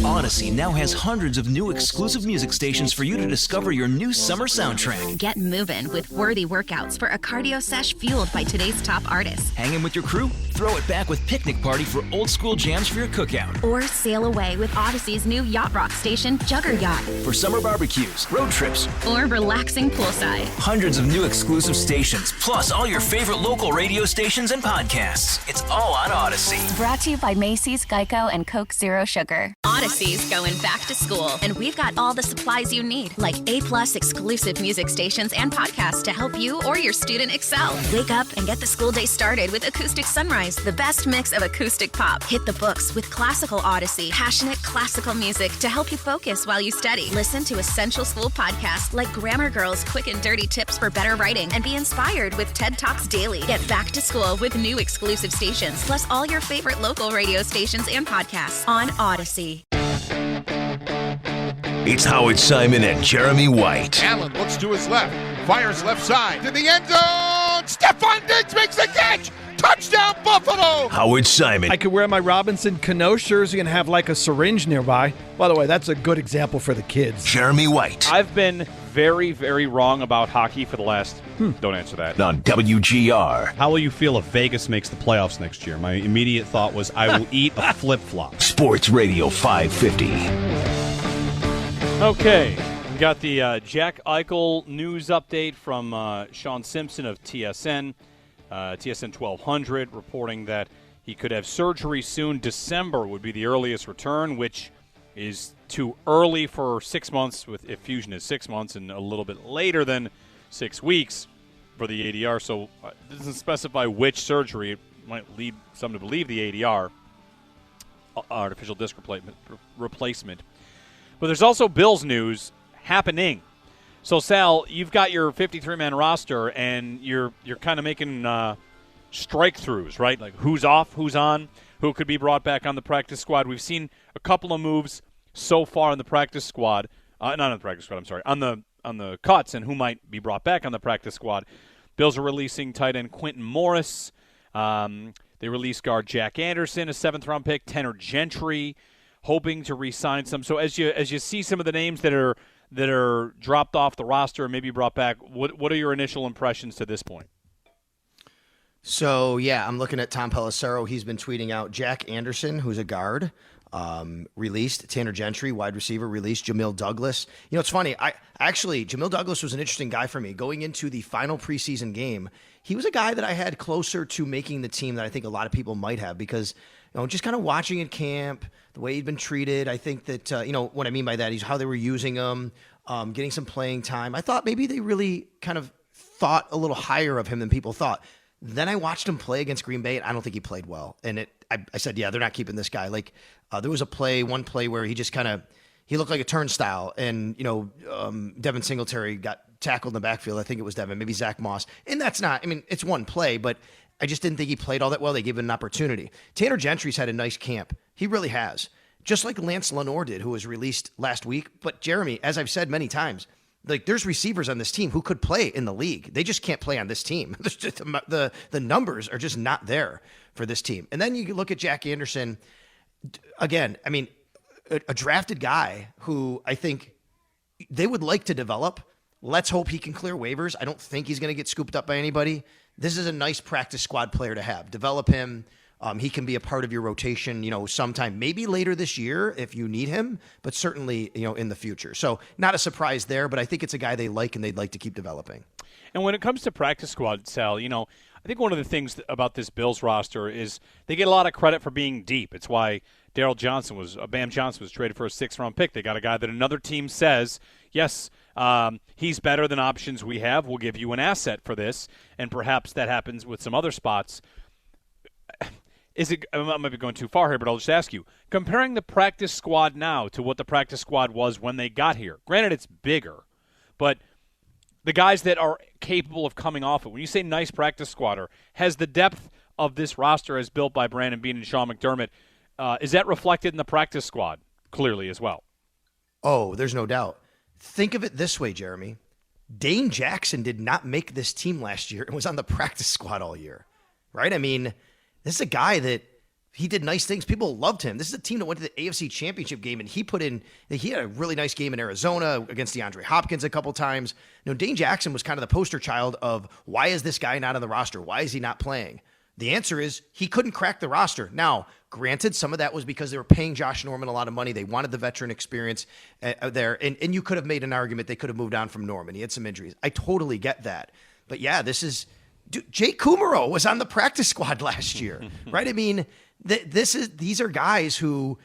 Odyssey now has hundreds of new exclusive music stations for you to discover your new summer soundtrack. Get moving with worthy workouts for a cardio sesh fueled by today's top artists. Hanging with your crew? Throw it back with Picnic Party for old school jams for your cookout. Or sail away with Odyssey's new yacht rock station, Jugger Yacht. For summer barbecues, road trips, or relaxing poolside. Hundreds of new exclusive stations, plus all your favorite local radio stations and podcasts. It's all on Odyssey. Brought to you by Macy's, Geico, and Coke Zero Sugar. Odyssey's going back to school, and we've got all the supplies you need, like A+ exclusive music stations and podcasts to help you or your student excel. Wake up and get the school day started with Acoustic Sunrise, the best mix of acoustic pop. Hit the books with Classical Odyssey, passionate classical music to help you focus while you study. Listen to essential school podcasts like Grammar Girl's Quick and Dirty Tips for Better Writing, and be inspired with TED Talks Daily. Get back to school with new exclusive stations, plus all your favorite local radio stations and podcasts on Odyssey. It's Howard Simon and Jeremy White. Allen looks to his left, fires left side to the end zone. Stephon Diggs makes the catch. Touchdown, Buffalo! Howard Simon. I could wear my Robinson Cano jersey and have like a syringe nearby. By the way, that's a good example for the kids. Jeremy White. I've been very, very wrong about hockey for the last... Don't answer that. On WGR. How will you feel if Vegas makes the playoffs next year? My immediate thought was I will eat a flip-flop. Sports Radio 550. Okay, we got the Jack Eichel news update from Sean Simpson of TSN. TSN 1200 reporting that he could have surgery soon. December would be the earliest return, which is too early for 6 months, with if fusion is 6 months, and a little bit later than 6 weeks for the ADR. So it doesn't specify which surgery. It might lead some to believe the ADR, artificial disc replacement. But there's also Bills news happening. So, Sal, you've got your 53-man roster, and you're kind of making strike-throughs, right? Like who's off, who's on, who could be brought back on the practice squad. We've seen a couple of moves so far on the practice squad. Not on the practice squad, I'm sorry. On the cuts and who might be brought back on the practice squad. Bills are releasing tight end Quentin Morris. They released guard Jack Anderson, a 7th-round pick, Tanner Gentry, hoping to re-sign some. So as you see some of the names that are dropped off the roster and maybe brought back, what are your initial impressions to this point? So, yeah, I'm looking at Tom Pelissero. He's been tweeting out Jack Anderson, who's a guard, released. Tanner Gentry, wide receiver, released. Jamil Douglas. You know, it's funny. Jamil Douglas was an interesting guy for me. Going into the final preseason game, he was a guy that I had closer to making the team than I think a lot of people might have, because, you know, just kind of watching at camp, the way he'd been treated, I think that, what I mean by that is how they were using him, getting some playing time. I thought maybe they really kind of thought a little higher of him than people thought. Then I watched him play against Green Bay, and I don't think he played well. And I said, yeah, they're not keeping this guy. Like, there was one play where he just he looked like a turnstile, and, Devin Singletary got tackled in the backfield. I think it was Devin, maybe Zach Moss. And that's not, it's one play, but I just didn't think he played all that well. They gave him an opportunity. Tanner Gentry's had a nice camp. He really has. Just like Lance Lenore did, who was released last week. But Jeremy, as I've said many times, like, there's receivers on this team who could play in the league. They just can't play on this team. The numbers are just not there for this team. And then you look at Jack Anderson. Again, a drafted guy who I think they would like to develop. Let's hope he can clear waivers. I don't think he's going to get scooped up by anybody. This is a nice practice squad player to have. Develop him. He can be a part of your rotation, sometime maybe later this year if you need him, but certainly, in the future. So not a surprise there, but I think it's a guy they like and they'd like to keep developing. And when it comes to practice squad, Sal, I think one of the things about this Bills roster is they get a lot of credit for being deep. It's why Bam Johnson was traded for a 6th-round pick. They got a guy that another team says, yes, he's better than options we have. We'll give you an asset for this, and perhaps that happens with some other spots. I might be going too far here, but I'll just ask you, comparing the practice squad now to what the practice squad was when they got here, granted it's bigger, but the guys that are capable of coming off it, when you say nice practice squatter, has the depth of this roster as built by Brandon Beane and Sean McDermott, is that reflected in the practice squad clearly as well? Oh, there's no doubt. Think of it this way, Jeremy. Dane Jackson did not make this team last year and was on the practice squad all year, right? This is a guy that He did nice things. People loved him. This is a team that went to the AFC Championship game, and he had a really nice game in Arizona against DeAndre Hopkins a couple times. Dane Jackson was kind of the poster child of why is this guy not on the roster? Why is he not playing? The answer is he couldn't crack the roster. Now, granted, some of that was because they were paying Josh Norman a lot of money. They wanted the veteran experience there, and you could have made an argument they could have moved on from Norman. He had some injuries. I totally get that. But yeah, Jake Kumaro was on the practice squad last year, right? I mean, these are guys who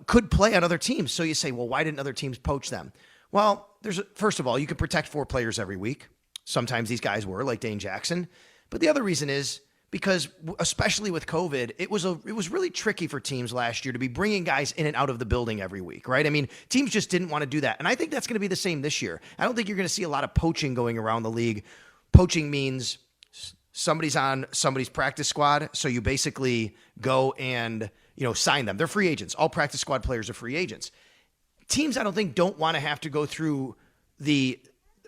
could play on other teams. So you say, well, why didn't other teams poach them? Well, first of all, you can protect 4 players every week. Sometimes these guys were, like Dane Jackson. But the other reason is because, especially with COVID, it was really tricky for teams last year to be bringing guys in and out of the building every week, right? I mean, teams just didn't want to do that. And I think that's going to be the same this year. I don't think you're going to see a lot of poaching going around the league. Poaching means somebody's on somebody's practice squad, so you basically go and sign them. They're free agents. All practice squad players are free agents. Teams, I don't think, don't want to have to go through the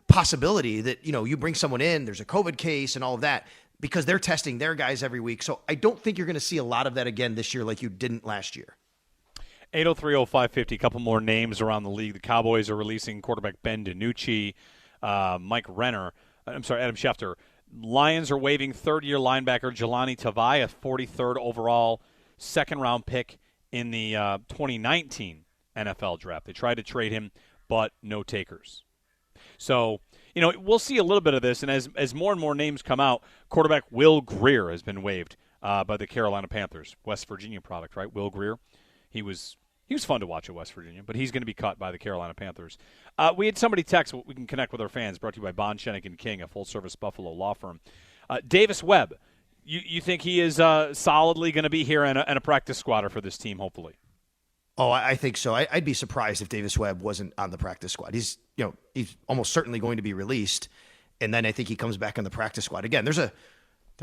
possibility that you bring someone in, there's a COVID case and all of that, because they're testing their guys every week. So I don't think you're going to see a lot of that again this year like you didn't last year. 803-0550, a couple more names around the league. The Cowboys are releasing quarterback Ben DiNucci, Adam Schefter. Lions are waiving third-year linebacker Jelani Tavai, a 43rd overall second-round pick in the 2019 NFL draft. They tried to trade him, but no takers. So, we'll see a little bit of this, and as more and more names come out, quarterback Will Grier has been waived by the Carolina Panthers. West Virginia product, right? Will Grier. He was fun to watch at West Virginia, but he's going to be cut by the Carolina Panthers. We had somebody text. We can connect with our fans. Brought to you by Bond, Schenig & King, a full-service Buffalo law firm. Davis Webb, you think he is solidly going to be here and a practice squatter for this team, hopefully? Oh, I think so. I'd be surprised if Davis Webb wasn't on the practice squad. He's almost certainly going to be released, and then I think he comes back on the practice squad. Again, there's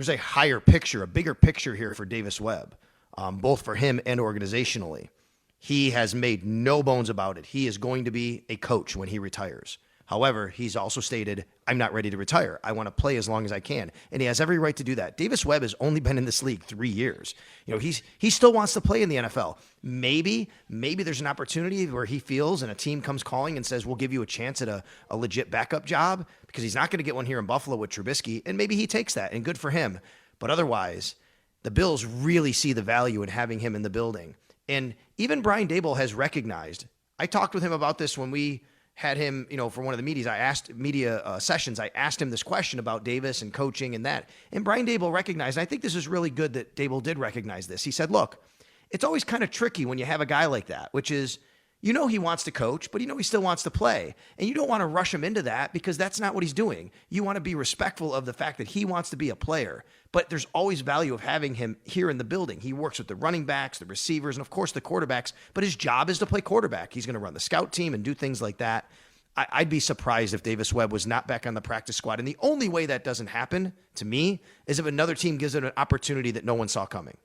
a higher picture, a bigger picture here for Davis Webb, both for him and organizationally. He has made no bones about it. He is going to be a coach when he retires. However, he's also stated, I'm not ready to retire. I want to play as long as I can. And he has every right to do that. Davis Webb has only been in this league 3 years. He still wants to play in the NFL. Maybe there's an opportunity where he feels and a team comes calling and says, we'll give you a chance at a legit backup job, because he's not going to get one here in Buffalo with Trubisky. And maybe he takes that, and good for him. But otherwise, the Bills really see the value in having him in the building. And even Brian Daboll has recognized, I talked with him about this when we had him, for one of the media sessions, I asked him this question about Davis and coaching and that. And Brian Daboll recognized, and I think this is really good that Daboll did recognize this. He said, look, it's always kind of tricky when you have a guy like that, which is, he wants to coach, but he still wants to play. And you don't want to rush him into that, because that's not what he's doing. You want to be respectful of the fact that he wants to be a player, but there's always value of having him here in the building. He works with the running backs, the receivers, and of course the quarterbacks, but his job is to play quarterback. He's going to run the scout team and do things like that. I'd be surprised if Davis Webb was not back on the practice squad. And the only way that doesn't happen, to me, is if another team gives it an opportunity that no one saw coming.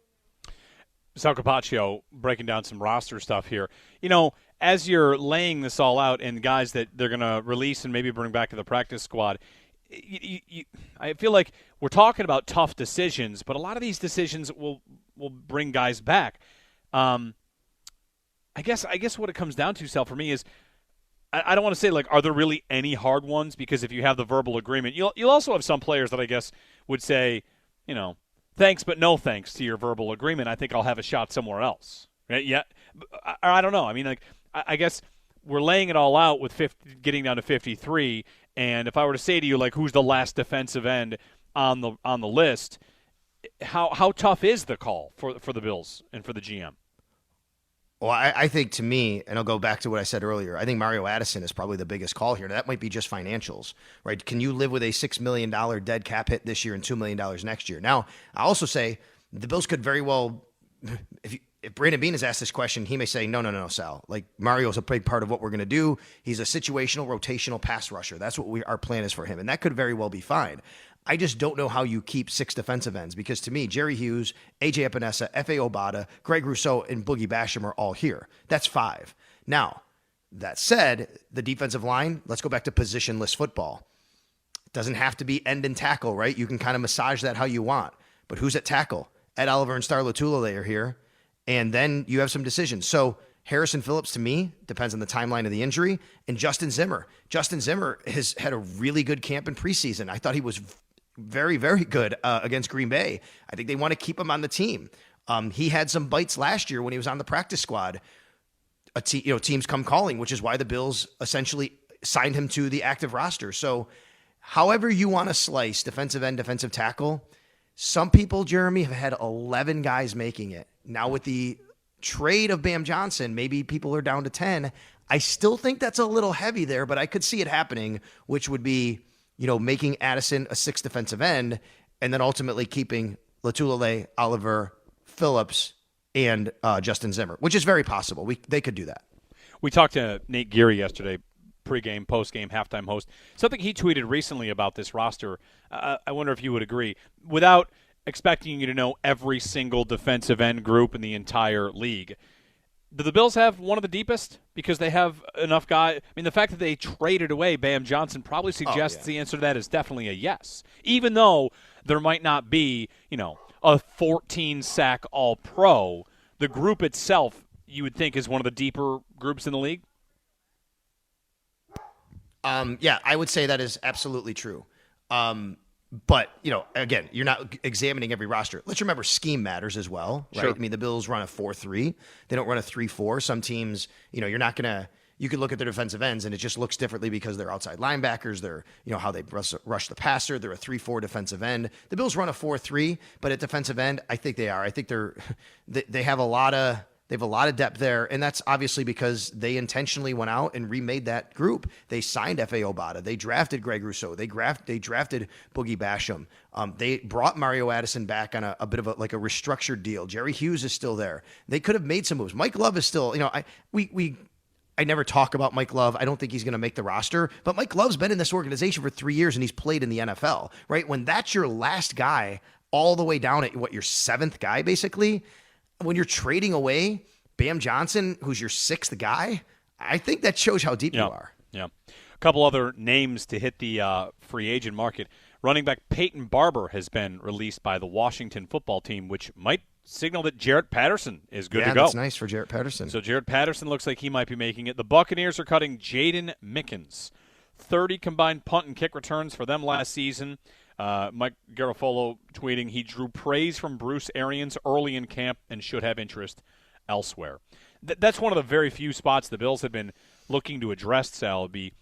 Sal Capaccio breaking down some roster stuff here. As you're laying this all out and guys that they're going to release and maybe bring back to the practice squad, I feel like we're talking about tough decisions, but a lot of these decisions will bring guys back. I guess what it comes down to, Sal, for me is I don't want to say, are there really any hard ones? Because if you have the verbal agreement, you'll also have some players that I guess would say, thanks but no thanks to your verbal agreement. I think I'll have a shot somewhere else. Right? Yeah, I don't know. I mean, I guess we're laying it all out with getting down to 53. And if I were to say to you, who's the last defensive end on the list, how tough is the call for the Bills and for the GM? Well, I think, to me, and I'll go back to what I said earlier, I think Mario Addison is probably the biggest call here. That might be just financials, right? Can you live with a $6 million dead cap hit this year and $2 million next year? Now, I also say the Bills could very well, if Brandon Beane is asked this question, he may say, no, Sal. Mario's a big part of what we're going to do. He's a situational, rotational pass rusher. That's what our plan is for him. And that could very well be fine. I just don't know how you keep 6 defensive ends, because to me, Jerry Hughes, A.J. Epinesa, F.A. Obata, Greg Rousseau, and Boogie Basham are all here. That's 5. Now, that said, the defensive line, let's go back to positionless football. It doesn't have to be end and tackle, right? You can kind of massage that how you want. But who's at tackle? Ed Oliver and Star Lotulelei are here. And then you have some decisions. So Harrison Phillips, to me, depends on the timeline of the injury. And Justin Zimmer. Justin Zimmer has had a really good camp in preseason. I thought he was very, very good against Green Bay. I think they want to keep him on the team. He had some bites last year when he was on the practice squad. Teams come calling, which is why the Bills essentially signed him to the active roster. So however you want to slice defensive end, defensive tackle, some people, Jeremy, have had 11 guys making it. Now with the trade of Bam Johnson, maybe people are down to 10. I still think that's a little heavy there, but I could see it happening, which would be, making Addison a 6th defensive end and then ultimately keeping Latulele, Oliver, Phillips, and Justin Zimmer, which is very possible. They could do that. We talked to Nate Geary yesterday, pregame, postgame, halftime host. Something he tweeted recently about this roster, I wonder if you would agree, without expecting you to know every single defensive end group in the entire league. Do the Bills have one of the deepest? Because they have enough guys. I mean, the fact that they traded away Bam Johnson probably suggests the answer to that is definitely a yes. Even though there might not be, a 14-sack all-pro, the group itself, you would think, is one of the deeper groups in the league? Yeah, I would say that is absolutely true. But, again, you're not examining every roster. Let's remember scheme matters as well, right? Sure. I mean, the Bills run a 4-3. They don't run a 3-4. Some teams, you're not going to – you could look at their defensive ends, and it just looks differently because they're outside linebackers. They're, how they rush the passer. They're a 3-4 defensive end. The Bills run a 4-3, but at defensive end, I think they are. I think they have a lot of – they have a lot of depth there, and that's obviously because they intentionally went out and remade that group. They signed F.A. Obata. They drafted Greg Rousseau. They drafted Boogie Basham. They brought Mario Addison back on a bit of a restructured deal. Jerry Hughes is still there. They could have made some moves. Mike Love is still, I never talk about Mike Love. I don't think he's going to make the roster, but Mike Love's been in this organization for 3 years, and he's played in the NFL, right? When that's your last guy all the way down at your 7th guy, basically, when you're trading away Bam Johnson, who's your 6th guy, I think that shows how deep you are. Yeah. A couple other names to hit the free agent market. Running back Peyton Barber has been released by the Washington football team, which might signal that Jarrett Patterson is good to go. Yeah, that's nice for Jarrett Patterson. So Jarrett Patterson looks like he might be making it. The Buccaneers are cutting Jaden Mickens. 30 combined punt and kick returns for them last season. Mike Garafolo tweeting, he drew praise from Bruce Arians early in camp and should have interest elsewhere. That's one of the very few spots the Bills have been looking to address, Sal, would be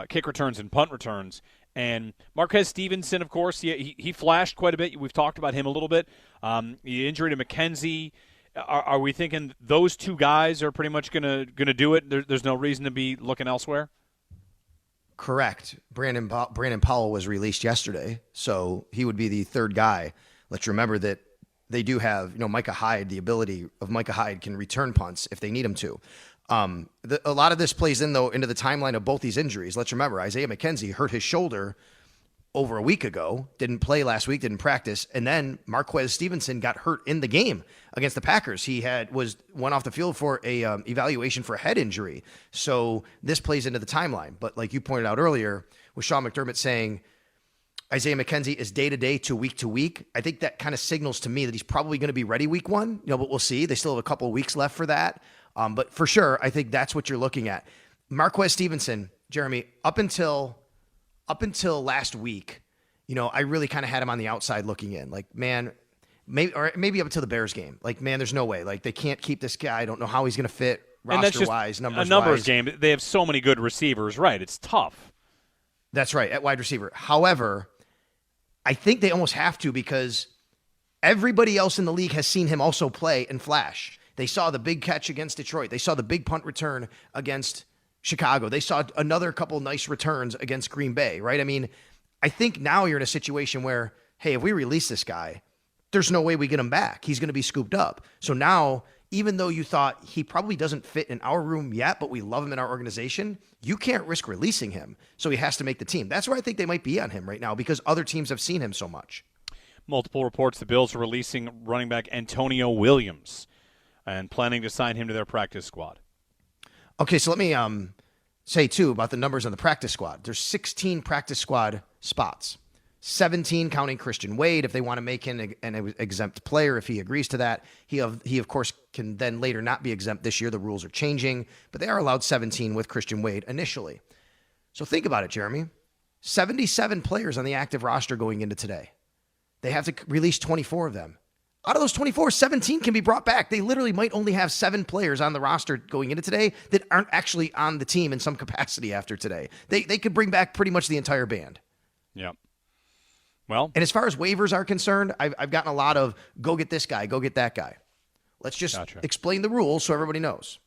kick returns and punt returns. And Marquez Stevenson, of course, he flashed quite a bit. We've talked about him a little bit. The injury to McKenzie. Are we thinking those two guys are pretty much gonna do it? There's no reason to be looking elsewhere? Correct. Brandon Powell was released yesterday, so he would be the 3rd guy. Let's remember that they do have, Micah Hyde. The ability of Micah Hyde can return punts if they need him to. A lot of this plays in, though, into the timeline of both these injuries. Let's remember, Isaiah McKenzie hurt his shoulder over a week ago, didn't play last week, didn't practice, and then Marquez Stevenson got hurt in the game against the Packers. He went off the field for a evaluation for a head injury. So this plays into the timeline. But like you pointed out earlier, with Sean McDermott saying Isaiah McKenzie is day-to-day to week, I think that kind of signals to me that he's probably going to be ready week 1, but we'll see. They still have a couple of weeks left for that. But for sure, I think that's what you're looking at. Marquez Stevenson, Jeremy, up until last week, I really kind of had him on the outside looking in. Like, man, maybe up until the Bears game. Like, man, there's no way. Like, they can't keep this guy. I don't know how he's going to fit roster-wise, numbers-wise. A numbers game. They have so many good receivers, right? It's tough. That's right, at wide receiver. However, I think they almost have to because everybody else in the league has seen him also play and flash. They saw the big catch against Detroit. They saw the big punt return against Chicago. They saw another couple nice returns against Green Bay, right? I mean, I think now you're in a situation where, hey, if we release this guy, there's no way we get him back. He's going to be scooped up. So now, even though you thought he probably doesn't fit in our room yet, but we love him in our organization, you can't risk releasing him. So he has to make the team. That's where I think they might be on him right now because other teams have seen him so much. Multiple reports the Bills are releasing running back Antonio Williams and planning to sign him to their practice squad. Okay, so let me say, too, about the numbers on the practice squad. There's 16 practice squad spots. 17 counting Christian Wade if they want to make him an exempt player if he agrees to that. He of course can then later not be exempt this year. The rules are changing, but they are allowed 17 with Christian Wade initially. So think about it, Jeremy. 77 players on the active roster going into today. They have to release 24 of them. Out of those 24, 17 can be brought back. They literally might only have 7 players on the roster going into today that aren't actually on the team in some capacity after today. They could bring back pretty much the entire band. Yep. Well, and as far as waivers are concerned, I've gotten a lot of go get this guy, go get that guy. Let's just explain the rules so everybody knows.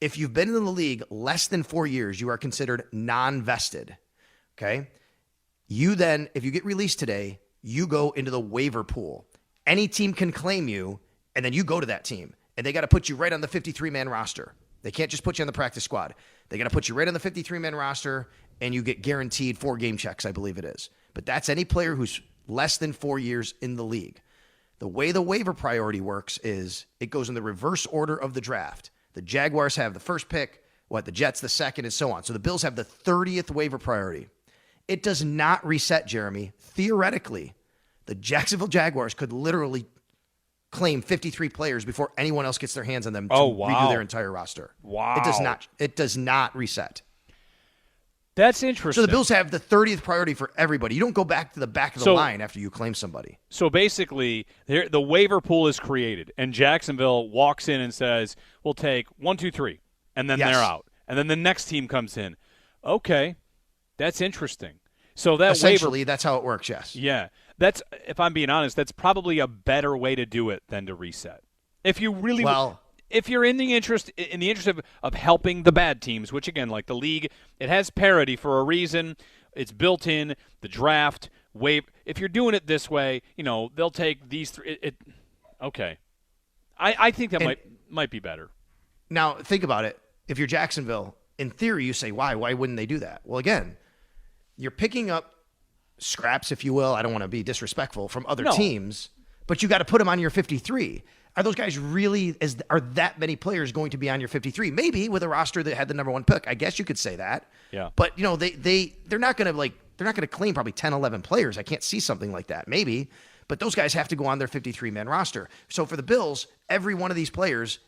If you've been in the league less than 4 years, you are considered non-vested. Okay? You then, if you get released today, you go into the waiver pool. Any team can claim you, and then you go to that team. And they got to put you right on the 53-man roster. They can't just put you on the practice squad. They got to put you right on the 53-man roster, and you get guaranteed 4 game checks, I believe it is. But that's any player who's less than 4 years in the league. The way the waiver priority works is it goes in the reverse order of the draft. The Jaguars have the first pick, the Jets the second, and so on. So the Bills have the 30th waiver priority. It does not reset, Jeremy. Theoretically, the Jacksonville Jaguars could literally claim 53 players before anyone else gets their hands on them to redo their entire roster. Wow. It does not reset. That's interesting. So the Bills have the 30th priority for everybody. You don't go back to the back of the line after you claim somebody. So basically, the waiver pool is created, and Jacksonville walks in and says, we'll take 1, 2, 3, and then they're out. And then the next team comes in. Okay, that's interesting. So that essentially, that's how it works, yes. Yeah. That's, if I'm being honest, that's probably a better way to do it than to reset. If you really if you're in the interest of helping the bad teams, which again, like the league, it has parity for a reason. It's built in the draft waiver. If you're doing it this way, they'll take these 3. Okay, I think that might be better. Now think about it. If you're Jacksonville, in theory, you say why wouldn't they do that? Well, again, you're picking up scraps, if you will. I don't want to be disrespectful from other teams, but you got to put them on your 53. Are those guys really, are that many players going to be on your 53? Maybe with a roster that had the number 1 pick. I guess you could say that. Yeah. But, they're not going to claim probably 10, 11 players. I can't see something like that. Maybe. But those guys have to go on their 53-man roster. So for the Bills, every one of these players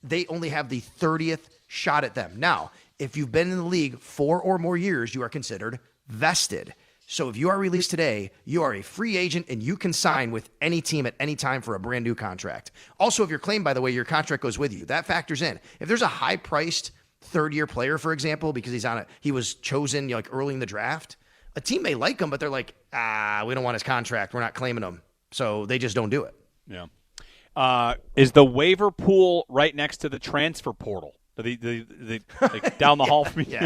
they only have the 30th shot at them. Now, if you've been in the league 4 or more years, you are considered vested. So if you are released today, you are a free agent and you can sign with any team at any time for a brand new contract. Also, if you're claimed, by the way, your contract goes with you. That factors in. If there's a high-priced third-year player, for example, because he was chosen early in the draft, a team may like him, but they're like, we don't want his contract. We're not claiming him. So they just don't do it. Yeah. Is the waiver pool right next to the transfer portal? Down the hall from you.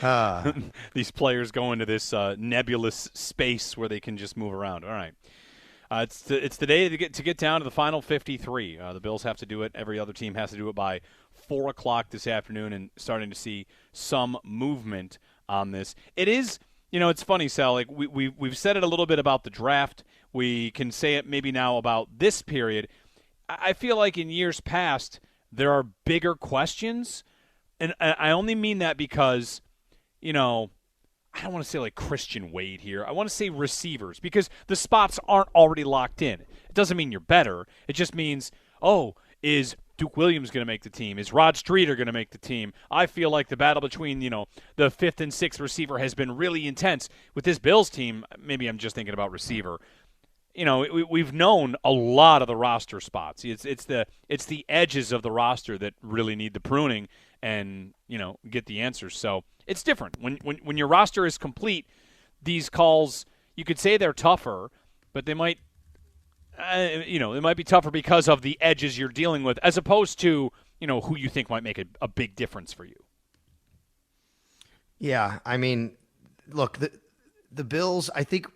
Yeah. These players go into this nebulous space where they can just move around. All right. It's the day to get down to the final 53. The Bills have to do it. Every other team has to do it by 4 o'clock this afternoon, and starting to see some movement on this. It is, it's funny, Sal. We've said it a little bit about the draft. We can say it maybe now about this period. I feel like in years past, there are bigger questions, and I only mean that because, I don't want to say like Christian Wade here. I want to say receivers because the spots aren't already locked in. It doesn't mean you're better. It just means, is Duke Williams going to make the team? Is Rod Streeter going to make the team? I feel like the battle between, the 5th and 6th receiver has been really intense. With this Bills team, maybe I'm just thinking about receiver. We've known a lot of the roster spots. It's the edges of the roster that really need the pruning and get the answers. So it's different when your roster is complete. These calls, you could say they're tougher, but they might it might be tougher because of the edges you're dealing with, as opposed to who you think might make a big difference for you. Yeah, I mean, look, the Bills, I think.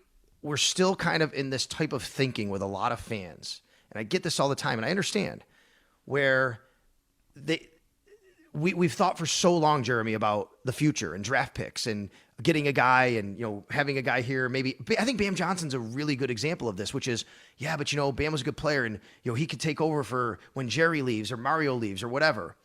We're still kind of in this type of thinking with a lot of fans. And I get this all the time, and I understand, where we've thought for so long, Jeremy, about the future and draft picks and getting a guy and, having a guy here. Maybe I think Bam Johnson's a really good example of this, which is, but Bam was a good player and, he could take over for when Jerry leaves or Mario leaves or whatever.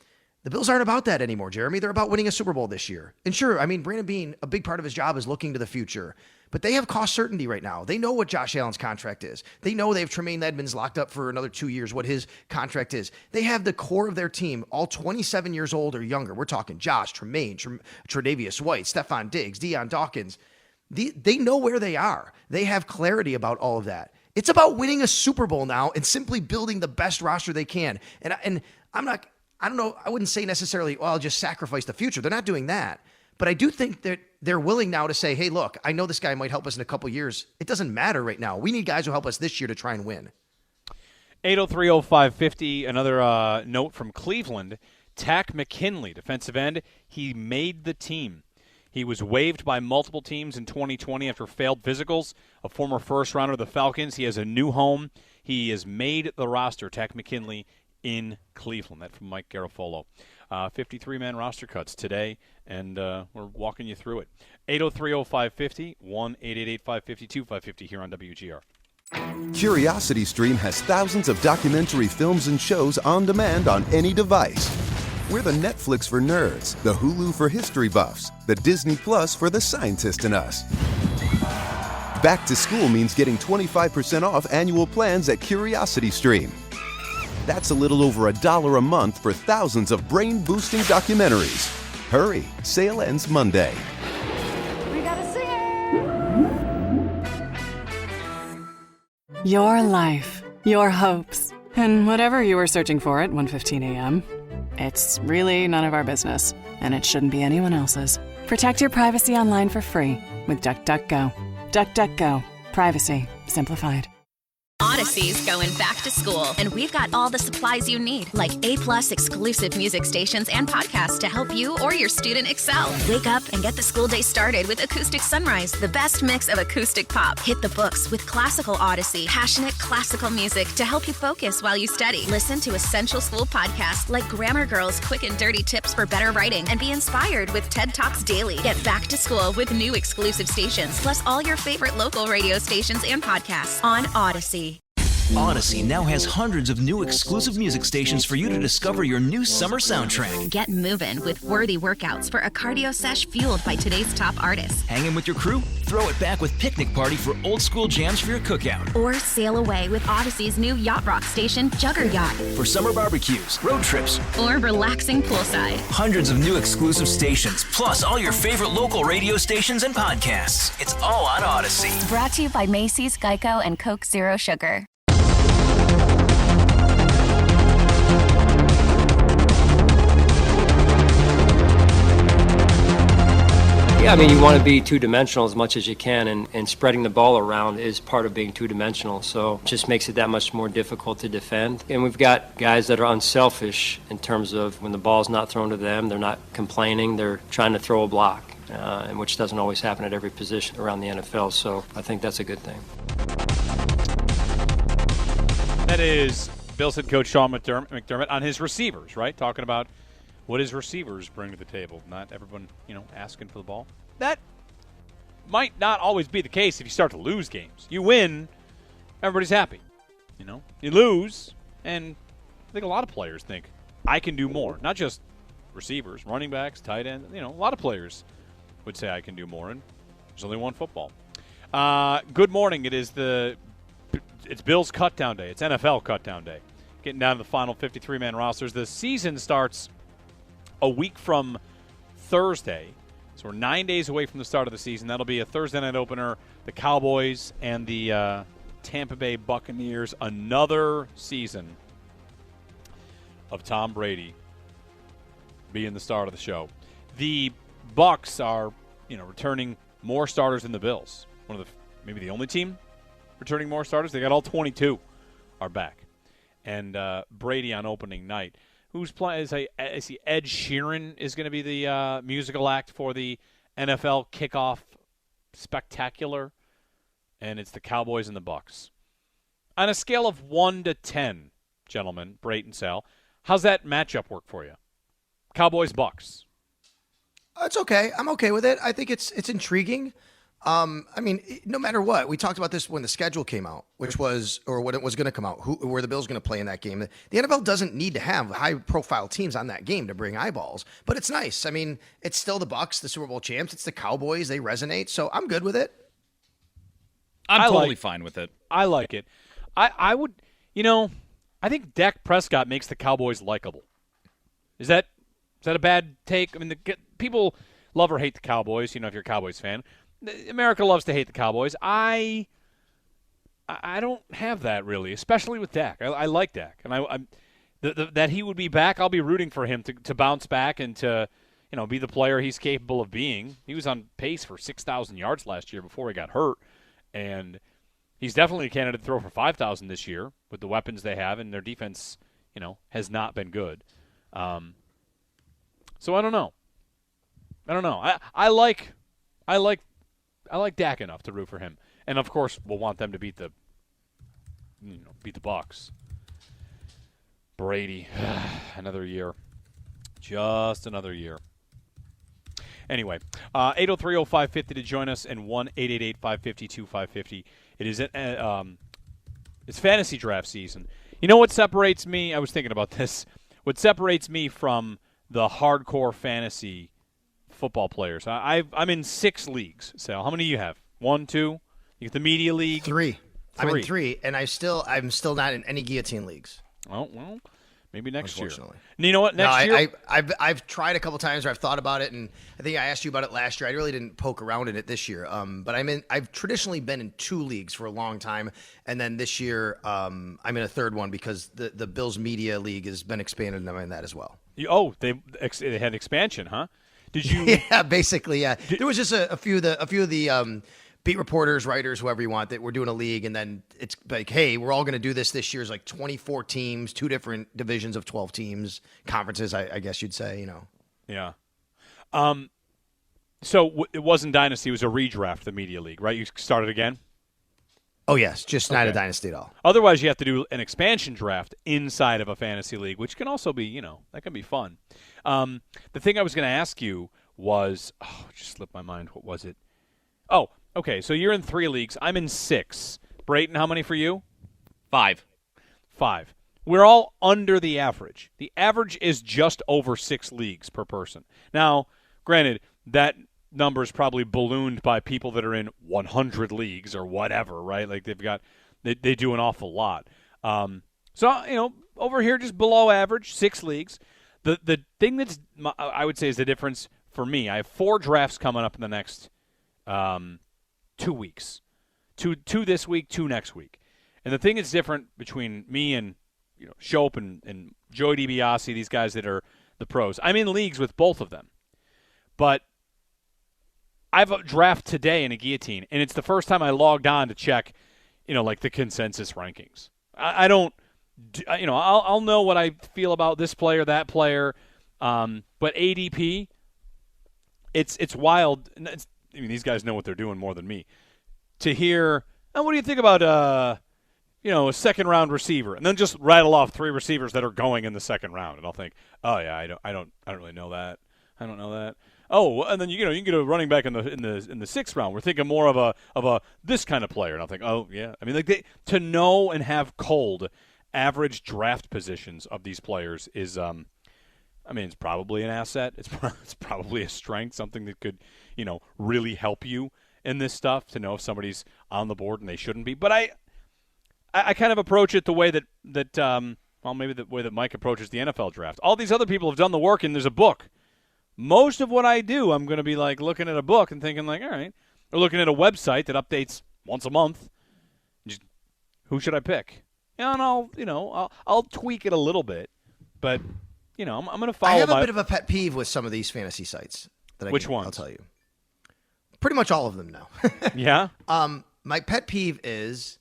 The Bills aren't about that anymore, Jeremy. They're about winning a Super Bowl this year. And sure, Brandon Beane, a big part of his job is looking to the future. But they have cost certainty right now. They know what Josh Allen's contract is. They know they have Tremaine Edmonds locked up for another 2 years, what his contract is. They have the core of their team, all 27 years old or younger. We're talking Josh, Tremaine, Tre'Davious White, Stephon Diggs, Deion Dawkins. They know where they are. They have clarity about all of that. It's about winning a Super Bowl now and simply building the best roster they can. And I don't know, I wouldn't say necessarily, well, I'll just sacrifice the future. They're not doing that. But I do think that they're willing now to say, hey, look, I know this guy might help us in a couple years. It doesn't matter right now. We need guys who help us this year to try and win. 803-0550, another note from Cleveland. Takk McKinley, defensive end, he made the team. He was waived by multiple teams in 2020 after failed physicals. A former first-rounder of the Falcons. He has a new home. He has made the roster, Takk McKinley, in Cleveland. That from Mike Garafolo. 53-man roster cuts today, and we're walking you through it. 803-0550, 1-888-552-550 here on WGR. CuriosityStream has thousands of documentary films and shows on demand on any device. We're the Netflix for nerds, the Hulu for history buffs, the Disney Plus for the scientist in us. Back to school means getting 25% off annual plans at CuriosityStream. That's a little over $1 a month for thousands of brain-boosting documentaries. Hurry, sale ends Monday. We gotta sing it! Your life, your hopes, and whatever you were searching for at 1:15 a.m. It's really none of our business, and it shouldn't be anyone else's. Protect your privacy online for free with DuckDuckGo. DuckDuckGo. Privacy simplified. Odyssey's going back to school, and we've got all the supplies you need, like A+ exclusive music stations and podcasts to help you or your student excel. Wake up and get the school day started with Acoustic Sunrise, the best mix of acoustic pop. Hit the books with classical Odyssey, passionate classical music to help you focus while you study. Listen to essential school podcasts like Grammar Girl's Quick and Dirty Tips for Better Writing, and be inspired with TED Talks Daily. Get back to school with new exclusive stations, plus all your favorite local radio stations and podcasts on Odyssey. Odyssey now has hundreds of new exclusive music stations for you to discover your new summer soundtrack. Get moving with worthy workouts for a cardio sesh fueled by today's top artists. Hanging with your crew? Throw it back with Picnic Party for old school jams for your cookout. Or sail away with Odyssey's new yacht rock station, Jugger Yacht. For summer barbecues, road trips, or relaxing poolside. Hundreds of new exclusive stations, plus all your favorite local radio stations and podcasts. It's all on Odyssey. Brought to you by Macy's, Geico, and Coke Zero Sugar. Yeah, I mean, you want to be two-dimensional as much as you can, and spreading the ball around is part of being two-dimensional, so it just makes it that much more difficult to defend. And we've got guys that are unselfish in terms of when the ball's not thrown to them, they're not complaining, they're trying to throw a block, and which doesn't always happen at every position around the NFL, so I think that's a good thing. That is Bills head coach Sean McDermott on his receivers, right? Talking about what his receivers bring to the table. Not everyone, asking for the ball. That might not always be the case if you start to lose games. You win, everybody's happy. You lose, and I think a lot of players think, I can do more. Not just receivers, running backs, tight ends. A lot of players would say I can do more, and there's only one football. Good morning. It's Bills cutdown day. It's NFL cutdown day. Getting down to the final 53-man rosters. The season starts a week from Thursday. So we're 9 days away from the start of the season. That'll be a Thursday night opener. The Cowboys and the Tampa Bay Buccaneers. Another season of Tom Brady being the star of the show. The Bucs are, returning more starters than the Bills. Maybe the only team returning more starters. They got all 22 are back. And Brady on opening night. Who's playing? I see Ed Sheeran is going to be the musical act for the NFL kickoff spectacular, and it's the Cowboys and the Bucs. On a scale of 1 to 10, gentlemen, Brayton, Sal, how's that matchup work for you? Cowboys, Bucs. It's okay. I'm okay with it. I think it's intriguing. No matter what, we talked about this when the schedule came out, when it was going to come out, where the Bills going to play in that game. The NFL doesn't need to have high-profile teams on that game to bring eyeballs, but it's nice. It's still the Bucs, the Super Bowl champs. It's the Cowboys. They resonate, so I'm good with it. I'm totally fine with it. I like it. I would, I think Dak Prescott makes the Cowboys likable. Is that a bad take? I mean, people love or hate the Cowboys, if you're a Cowboys fan. America loves to hate the Cowboys. I don't have that really, especially with Dak. I like Dak, and that he would be back. I'll be rooting for him to bounce back and to be the player he's capable of being. He was on pace for 6,000 yards last year before he got hurt, and he's definitely a candidate to throw for 5,000 this year with the weapons they have, and their defense, has not been good. So I don't know. I like Dak enough to root for him, and of course we'll want them to beat the Bucs. Brady, another year, just another year. Anyway, 803-0550 to join us, and 1-888-552-550. It is it's fantasy draft season. You know what separates me? I was thinking about this. What separates me from the hardcore fantasy football players? I'm in 6 leagues. Sal, how many do you have? 1, 2? You get the media league. 3. I'm in 3, and I'm still not in any guillotine leagues. Oh well. Maybe next year. Unfortunately. You know what? Next year, I've tried a couple times, or I've thought about it, and I think I asked you about it last year. I really didn't poke around in it this year. But I've traditionally been in 2 leagues for a long time, and then this year I'm in a 3rd one because the Bills Media League has been expanded, and I'm in that as well. They had expansion, huh? Did you? Yeah, basically, yeah. There was just a few of the beat reporters, writers, whoever you want, that we're doing a league, and then it's like, hey, we're all going to do this year's like 24 teams, 2 different divisions of 12 teams, conferences, I guess you'd say, Yeah. So it wasn't Dynasty, it was a redraft, the Media League, right? You started again? Oh, yes, just not a Dynasty at all. Otherwise, you have to do an expansion draft inside of a fantasy league, which can also be, that can be fun. The thing I was going to ask you was, it just slipped my mind. What was it? Oh, okay, so you're in 3 leagues. I'm in 6. Brayton, how many for you? 5. 5. We're all under the average. The average is just over 6 leagues per person. Now, granted, that number is probably ballooned by people that are in 100 leagues or whatever, right? Like they do an awful lot. So, over here, just below average, 6 leagues. The thing that's, I would say, is the difference for me. I have 4 drafts coming up in the next 2 weeks. 2 this week, 2 next week. And the thing that's different between me and Shope and Joey DiBiase, these guys that are the pros, I'm in leagues with both of them. But I have a draft today in a guillotine, and it's the first time I logged on to check, like the consensus rankings. I don't, I'll know what I feel about this player, that player, but ADP, it's wild. These guys know what they're doing more than me. To hear, what do you think about a second-round receiver, and then just rattle off 3 receivers that are going in the second round, and I'll think, oh yeah, I don't really know that. I don't know that. Oh, and then you can get a running back in the 6th round. We're thinking more of a this kind of player, and I'll think, oh yeah. To know and have cold average draft positions of these players is, it's probably an asset. It's probably a strength, something that could, really help you in this stuff to know if somebody's on the board and they shouldn't be. But I kind of approach it the way that maybe the way that Mike approaches the NFL draft. All these other people have done the work, and there's a book. Most of what I do, I'm going to be like looking at a book and thinking like, all right, or looking at a website that updates once a month. Just, who should I pick? And I'll tweak it a little bit, but I'm going to follow. I have a bit of a pet peeve with some of these fantasy sites. Which ones? I'll tell you. Pretty much all of them now. Yeah. My pet peeve is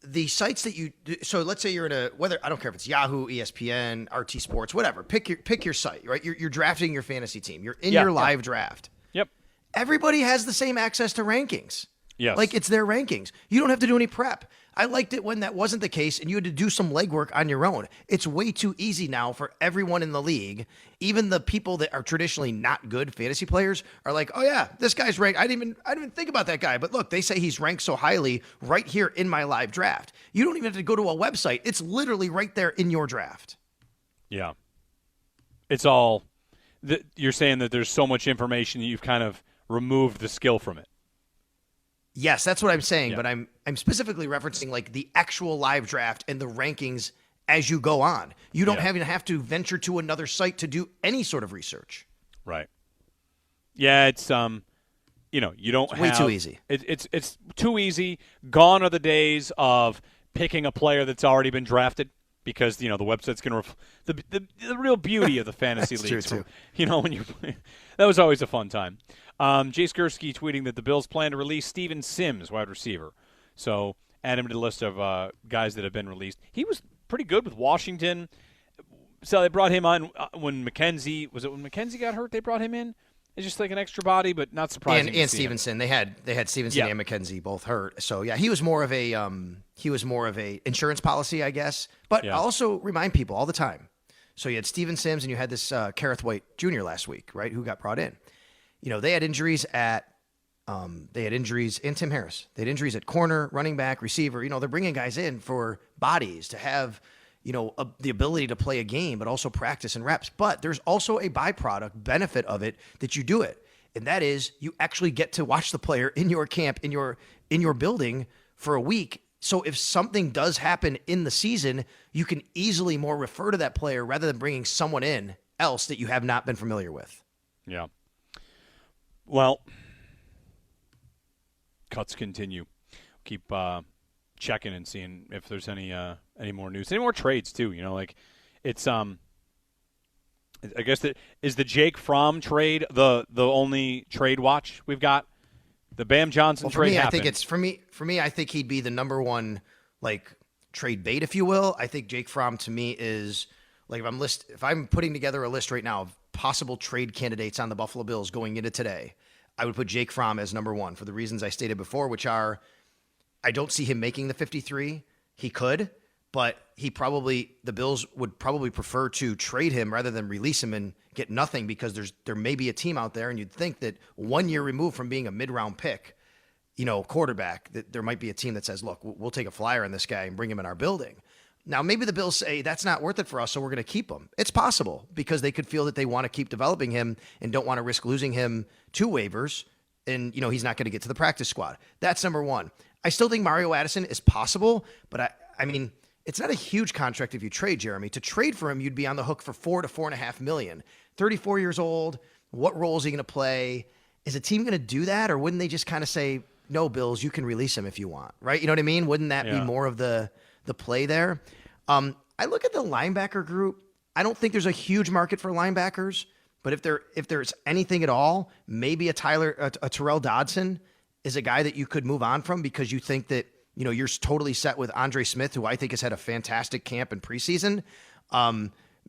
the sites that so let's say you're in I don't care if it's Yahoo, ESPN, RT Sports, whatever. Pick your site, right? You're drafting your fantasy team. You're in your live draft. Yep. Everybody has the same access to rankings. Yes. Like it's their rankings. You don't have to do any prep. I liked it when that wasn't the case and you had to do some legwork on your own. It's way too easy now for everyone in the league. Even the people that are traditionally not good fantasy players are like, oh yeah, this guy's ranked. I didn't even think about that guy. But look, they say he's ranked so highly right here in my live draft. You don't even have to go to a website. It's literally right there in your draft. Yeah. It's all, you're saying that there's so much information that you've kind of removed the skill from it. Yes, that's what I'm saying, Yeah. but I'm specifically referencing like the actual live draft and the rankings as you go on. You don't have to venture to another site to do any sort of research. Right. Yeah, it's you don't It's way too easy. It's too easy. Gone are the days of picking a player that's already been drafted because the website's going to the real beauty of the fantasy That's leagues. true, When you that was always a fun time. Jay Skursky tweeting that the Bills plan to release Steven Sims, wide receiver. So add him to the list of guys that have been released. He was pretty good with Washington. So they brought him on when McKenzie got hurt. They brought him in. It's just like an extra body, but not surprising. And Stevenson, they had Stevenson and McKenzie both hurt. So yeah, he was more of a insurance policy, I guess. But I also remind people all the time. So you had Steven Sims and you had this Kareth White Jr. last week, right? Who got brought in? They had injuries and Tim Harris. They had injuries at corner, running back, receiver. They're bringing guys in for bodies to have the ability to play a game, but also practice and reps. But there's also a byproduct benefit of it that you do it. And that is you actually get to watch the player in your camp, in your building for a week. So if something does happen in the season, you can easily more refer to that player rather than bringing someone in else that you have not been familiar with. Yeah. Well, cuts continue. Keep checking and seeing if there's any more news, any more trades too. It's I guess is the Jake Fromm trade the only trade watch we've got. The Bam Johnson trade happened. I think it's for me. I think he'd be the number one trade bait, if you will. I think Jake Fromm to me is if I'm putting together a list right now of possible trade candidates on the Buffalo Bills going into today, I would put Jake Fromm as number one for the reasons I stated before, which are I don't see him making the 53. He could, but the Bills would probably prefer to trade him rather than release him and get nothing because there may be a team out there and you'd think that 1 year removed from being a mid-round pick, quarterback, that there might be a team that says, look, we'll take a flyer on this guy and bring him in our building. Now, maybe the Bills say that's not worth it for us, so we're going to keep him. It's possible because they could feel that they want to keep developing him and don't want to risk losing him to waivers. And, he's not going to get to the practice squad. That's number one. I still think Mario Addison is possible, but I mean, it's not a huge contract if you trade Jeremy. To trade for him, you'd be on the hook for $4 to $4.5 million. 34 years old. What role is he going to play? Is a team going to do that, or wouldn't they just kind of say, no, Bills, you can release him if you want, right? You know what I mean? Wouldn't that be more of the play there? I look at the linebacker group. I don't think there's a huge market for linebackers, but if there's anything at all, maybe a Terrell Dodson is a guy that you could move on from because you think that, you're totally set with Andre Smith, who I think has had a fantastic camp in preseason.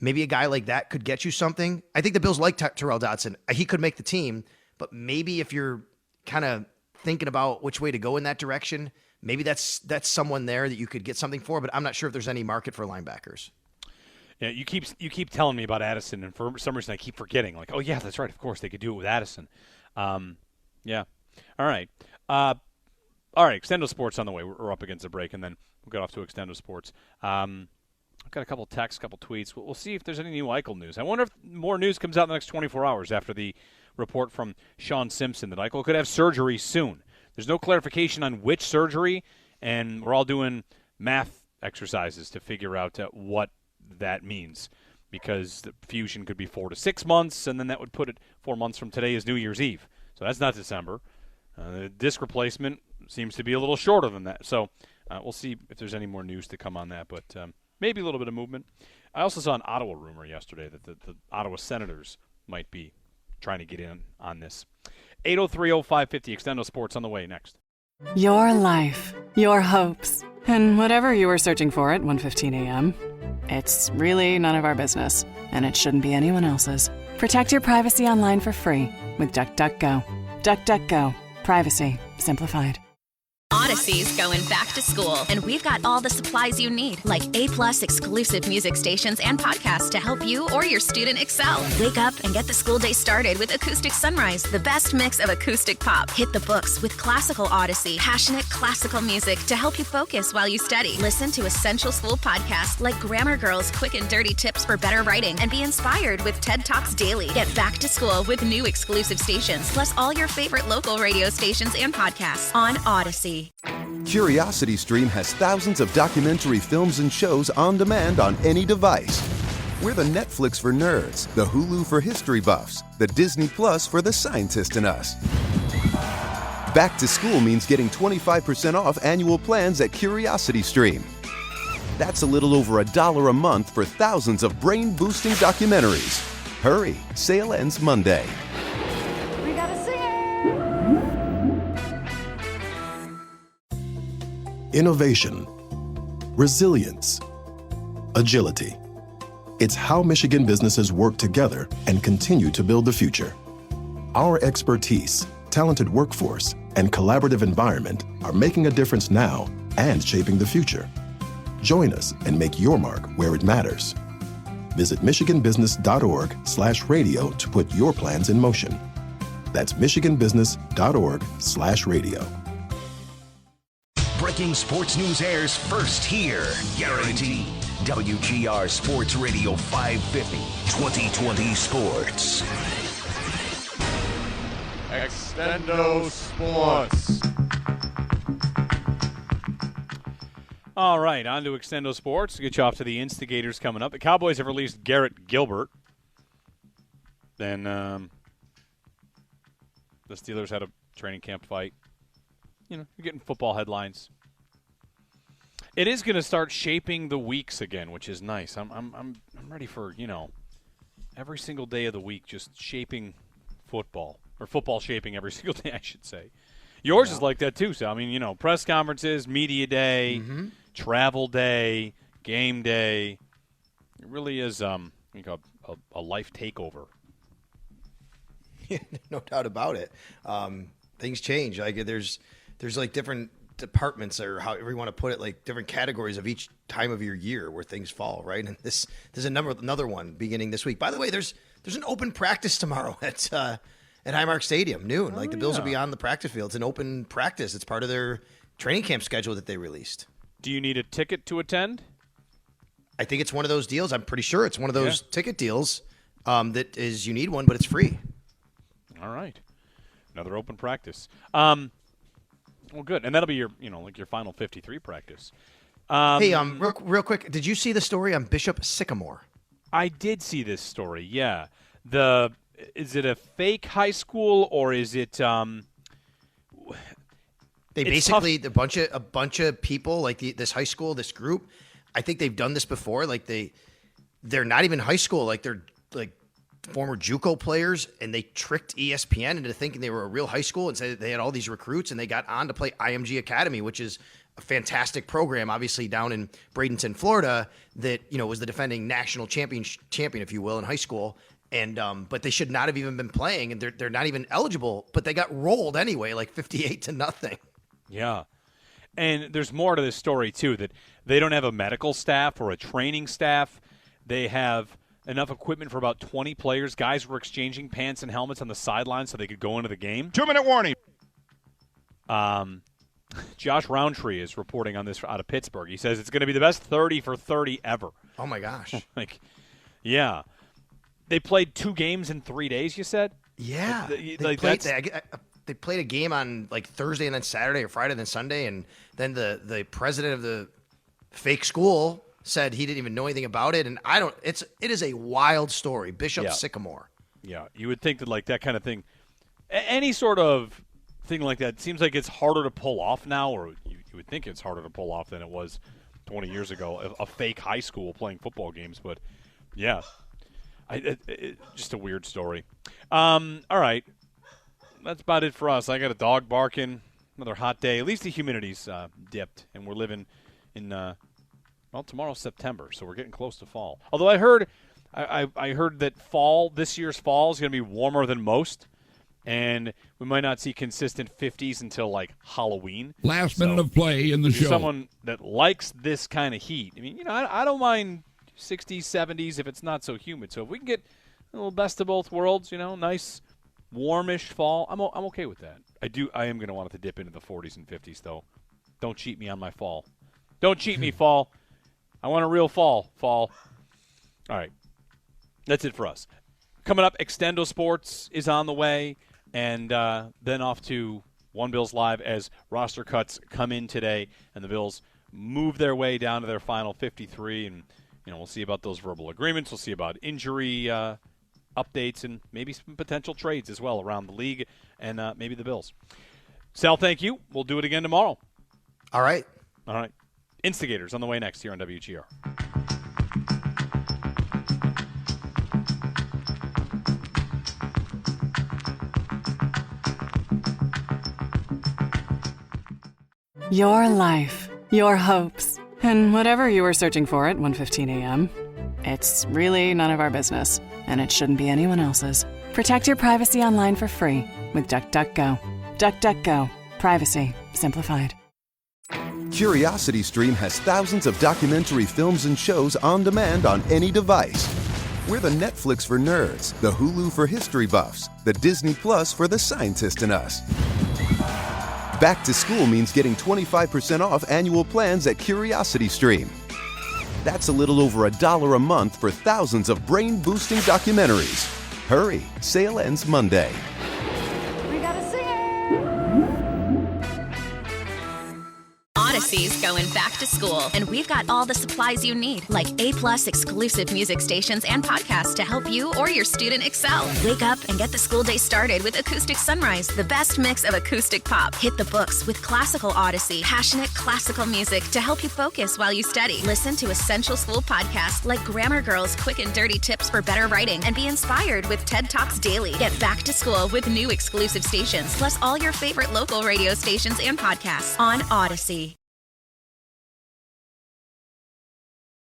Maybe a guy like that could get you something. I think the Bills like Terrell Dodson. He could make the team, but maybe if you're kind of thinking about which way to go in that direction, maybe that's someone there that you could get something for, but I'm not sure if there's any market for linebackers. Yeah, you keep telling me about Addison, and for some reason I keep forgetting. Like, oh yeah, that's right. Of course they could do it with Addison. Yeah. All right. Extendo Sports on the way. We're up against a break, and then we'll get off to Extendo Sports. I've got a couple texts, a couple tweets. We'll see if there's any new Eichel news. I wonder if more news comes out in the next 24 hours after the report from Sean Simpson that Eichel could have surgery soon. There's no clarification on which surgery, and we're all doing math exercises to figure out what that means, because the fusion could be 4 to 6 months, and then that would put it 4 months from today is New Year's Eve. So that's not December. The disc replacement seems to be a little shorter than that. So we'll see if there's any more news to come on that, but maybe a little bit of movement. I also saw an Ottawa rumor yesterday that the Ottawa Senators might be trying to get in on this. 803-0550, Extendo Sports on the way next. Your life, your hopes, and whatever you were searching for at 1:15 a.m., it's really none of our business, and it shouldn't be anyone else's. Protect your privacy online for free with DuckDuckGo. DuckDuckGo. Privacy simplified. Odyssey's going back to school, and we've got all the supplies you need, like A-plus exclusive music stations and podcasts to help you or your student excel. Wake up and get the school day started with Acoustic Sunrise, the best mix of acoustic pop. Hit the books with classical Odyssey, passionate classical music to help you focus while you study. Listen to essential school podcasts like Grammar Girl's Quick and Dirty Tips for Better Writing, and be inspired with TED Talks Daily. Get back to school with new exclusive stations, plus all your favorite local radio stations and podcasts on Odyssey. CuriosityStream has thousands of documentary films and shows on demand on any device. We're the Netflix for nerds, the Hulu for history buffs, the Disney Plus for the scientist in us. Back to school means getting 25% off annual plans at CuriosityStream. That's a little over $1 a month for thousands of brain-boosting documentaries. Hurry, sale ends Monday. We gotta sing it! Innovation, resilience, agility. It's how Michigan businesses work together and continue to build the future. Our expertise, talented workforce, and collaborative environment are making a difference now and shaping the future. Join us and make your mark where it matters. Visit michiganbusiness.org/radio to put your plans in motion. That's michiganbusiness.org/radio. Breaking sports news airs first here. Guaranteed. WGR Sports Radio 550. 2020 Sports. Extendo Sports. All right, on to Extendo Sports. Get you off to the instigators coming up. The Cowboys have released Garrett Gilbert. Then the Steelers had a training camp fight. You know, you're getting football headlines. It is going to start shaping the weeks again, which is nice. I'm ready for, every single day of the week just shaping football, or football shaping every single day, I should say. Yours is like that too. So I mean, press conferences, media day, travel day, game day. It really is a life takeover. No doubt about it. Things change. Like there's like different departments, or however you want to put it, like different categories of each time of your year where things fall, right? And there's another one beginning this week. By the way, there's an open practice tomorrow at Highmark Stadium, noon. The Bills will be on the practice field. It's an open practice. It's part of their training camp schedule that they released. Do you need a ticket to attend? I think it's one of those deals. I'm pretty sure it's one of those ticket deals that is you need one, but it's free. All right. Another open practice. Well, good. And that'll be your, your final 53 practice. Hey, real quick, did you see the story on Bishop Sycamore? I did see this story, yeah. Is it a fake high school, or is it They basically a bunch of people, like this high school, this group, I think they've done this before. Like they're not even high school, like they're like former JUCO players, and they tricked ESPN into thinking they were a real high school and said they had all these recruits, and they got on to play IMG Academy, which is a fantastic program, obviously down in Bradenton, Florida, that was the defending national champion, if you will, in high school. And but they should not have even been playing, and they're not even eligible. But they got rolled anyway, like 58-0. Yeah, and there's more to this story too. That they don't have a medical staff or a training staff. They have enough equipment for about 20 players. Guys were exchanging pants and helmets on the sidelines so they could go into the game. 2-minute warning. Josh Roundtree is reporting on this out of Pittsburgh. He says it's going to be the best 30 for 30 ever. Oh my gosh! Yeah. They played 2 games in 3 days, you said? Yeah. They played a game on like Thursday and then Saturday, or Friday and then Sunday, and then the president of the fake school said he didn't even know anything about it. And it is a wild story. Bishop Sycamore. Yeah. You would think that like that kind of thing, any sort of thing like that, seems like it's harder to pull off now, or you would think it's harder to pull off than it was 20 years ago, a fake high school playing football games. But yeah. Just a weird story. All right. That's about it for us. I got a dog barking. Another hot day. At least the humidity's dipped, and we're living in, tomorrow's September, so we're getting close to fall. Although I heard that this year's fall is going to be warmer than most, and we might not see consistent 50s until like Halloween. Last minute of play in the show. Someone that likes this kind of heat. I mean, I don't mind 60s, 70s if it's not so humid. So if we can get a little best of both worlds, nice warmish fall, I'm okay with that. I am going to want it to dip into the 40s and 50s, though. Don't cheat me on my fall. Don't cheat me, fall. I want a real fall. All right. That's it for us. Coming up, Extendo Sports is on the way, and then off to One Bills Live as roster cuts come in today, and the Bills move their way down to their final 53, and we'll see about those verbal agreements. We'll see about injury updates and maybe some potential trades as well around the league and maybe the Bills. Sal, thank you. We'll do it again tomorrow. All right. Instigators on the way next here on WGR. Your life, your hopes, and whatever you were searching for at 1:15 a.m. It's really none of our business, and it shouldn't be anyone else's. Protect your privacy online for free with DuckDuckGo. DuckDuckGo. Privacy simplified. CuriosityStream has thousands of documentary films and shows on demand on any device. We're the Netflix for nerds, the Hulu for history buffs, the Disney Plus for the scientist in us. Back to school means getting 25% off annual plans at CuriosityStream. That's a little over $1 a month for thousands of brain-boosting documentaries. Hurry, sale ends Monday. We got a singer! Odyssey's going back to school, and we've got all the supplies you need, like A+ exclusive music stations and podcasts to help you or your student excel. Wake up and get the school day started with Acoustic Sunrise, the best mix of acoustic pop. Hit the books with classical Odyssey, passionate classical music to help you focus while you study. Listen to essential school podcasts like Grammar Girl's Quick and Dirty Tips for Better Writing, and be inspired with TED Talks Daily. Get back to school with new exclusive stations, plus all your favorite local radio stations and podcasts on Odyssey.